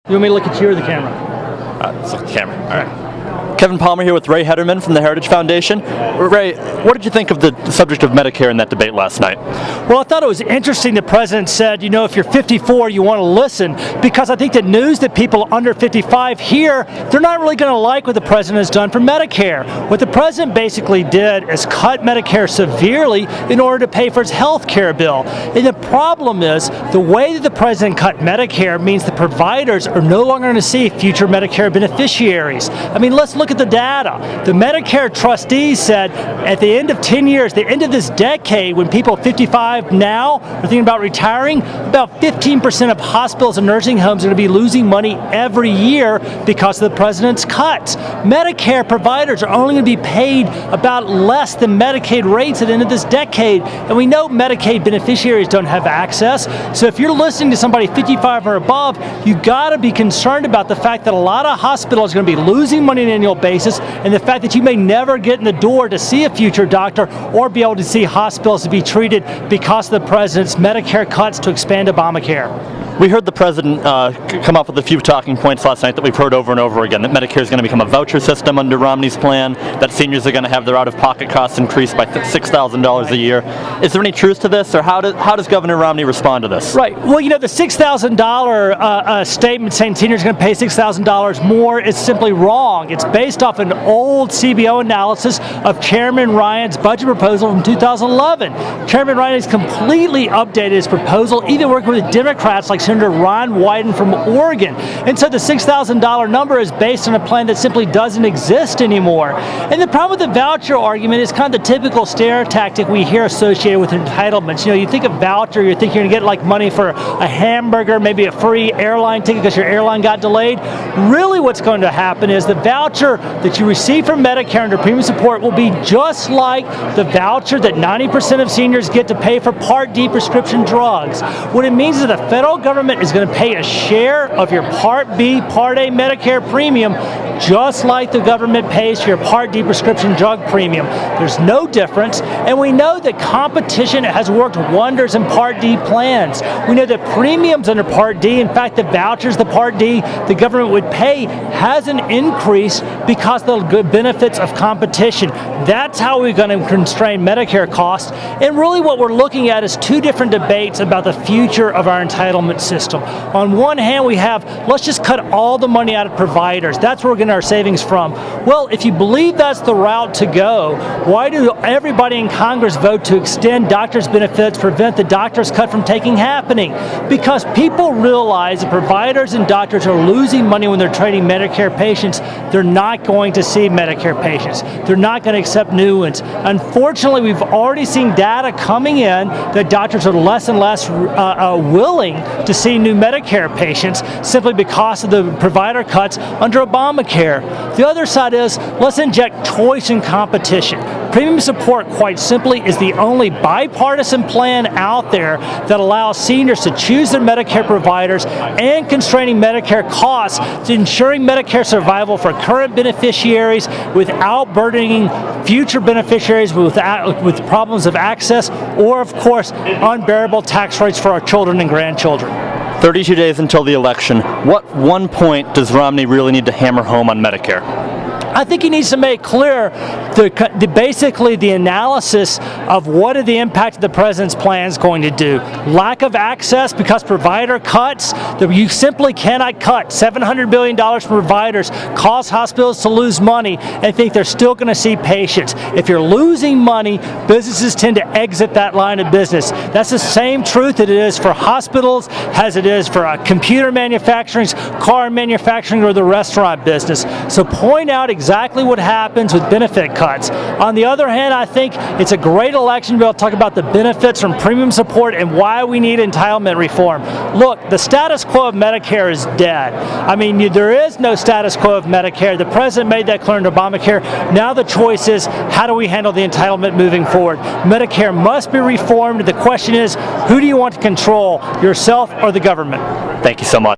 You want me to look at you or the camera? Let's look at the camera. All right. Kevin Palmer here with Rea Hederman from the Heritage Foundation. Ray, what did you think of the subject of Medicare in that debate last night? Well, I thought it was interesting the president said, you know, if you're 54, you want to listen, because I think the news that people under 55 hear, they're not really going to like what the president has done for Medicare. What the president basically did is cut Medicare severely in order to pay for his health care bill. And the problem is, the way that the president cut Medicare means the providers are no longer going to see future Medicare beneficiaries. I mean, let's look at the data. The Medicare trustees said at the end of 10 years, the end of this decade, when people 55 now are thinking about retiring, about 15% of hospitals and nursing homes are going to be losing money every year because of the president's cuts. Medicare providers are only going to be paid about less than Medicaid rates at the end of this decade, and we know Medicaid beneficiaries don't have access. So if you're listening to somebody 55 or above, you got to be concerned about the fact that a lot of hospitals are going to be losing money on an annual basis, and the fact that you may never get in the door to see a future doctor or be able to see hospitals to be treated because of the president's Medicare cuts to expand Obamacare. We heard the president come up with a few talking points last night that we've heard over and over again, that Medicare is going to become a voucher system under Romney's plan, that seniors are going to have their out-of-pocket costs increased by $6,000 a year. Is there any truth to this, or how does Governor Romney respond to this? Right. Well, you know, the $6,000 statement saying seniors are going to pay $6,000 more is simply wrong. It's based off an old CBO analysis of Chairman Ryan's budget proposal from 2011. Chairman Ryan has completely updated his proposal, even working with Democrats like Senator Ron Wyden from Oregon. And so the $6,000 number is based on a plan that simply doesn't exist anymore. And the problem with the voucher argument is kind of the typical stare tactic we hear associated with entitlements. You know, you think of voucher, you think you're going to get like money for a hamburger, maybe a free airline ticket because your airline got delayed. Really what's going to happen is the voucher that you receive from Medicare under premium support will be just like the voucher that 90% of seniors get to pay for Part D prescription drugs. What it means is that the federal government is going to pay a share of your Part B, Part A Medicare premium, just like the government pays for your Part D prescription drug premium. There's no difference, and we know that competition has worked wonders in Part D plans. We know that premiums under Part D, in fact the vouchers, the Part D the government would pay, hasn't increased because of the good benefits of competition. That's how we're going to constrain Medicare costs, and really what we're looking at is two different debates about the future of our entitlement system. On one hand, we have, let's just cut all the money out of providers. That's where we're getting our savings from. Well, if you believe that's the route to go, why do everybody in Congress vote to extend doctors' benefits, prevent the doctors' cut from happening? Because people realize that providers and doctors are losing money when they're treating Medicare patients. They're not going to see Medicare patients. They're not going to accept new ones. Unfortunately, we've already seen data coming in that doctors are less and less willing to see new Medicare patients simply because of the provider cuts under Obamacare. The other side is, let's inject choice and competition. Premium support, quite simply, is the only bipartisan plan out there that allows seniors to choose their Medicare providers and constraining Medicare costs to ensuring Medicare survival for current beneficiaries without burdening future beneficiaries with problems of access or, of course, unbearable tax rates for our children and grandchildren. 32 days until the election. What one point does Romney really need to hammer home on Medicare? I think he needs to make clear basically the analysis of what are the impact of the president's plan is going to do. Lack of access because provider cuts, you simply cannot cut $700 billion from providers, cause hospitals to lose money, and think they're still going to see patients. If you're losing money, businesses tend to exit that line of business. That's the same truth that it is for hospitals as it is for computer manufacturing, car manufacturing, or the restaurant business. So point out exactly what happens with benefit cuts. On the other hand, I think it's a great election to be able to talk about the benefits from premium support and why we need entitlement reform. Look, the status quo of Medicare is dead. I mean, there is no status quo of Medicare. The president made that clear in Obamacare. Now the choice is, how do we handle the entitlement moving forward? Medicare must be reformed. The question is, who do you want to control, yourself or the government? Thank you so much.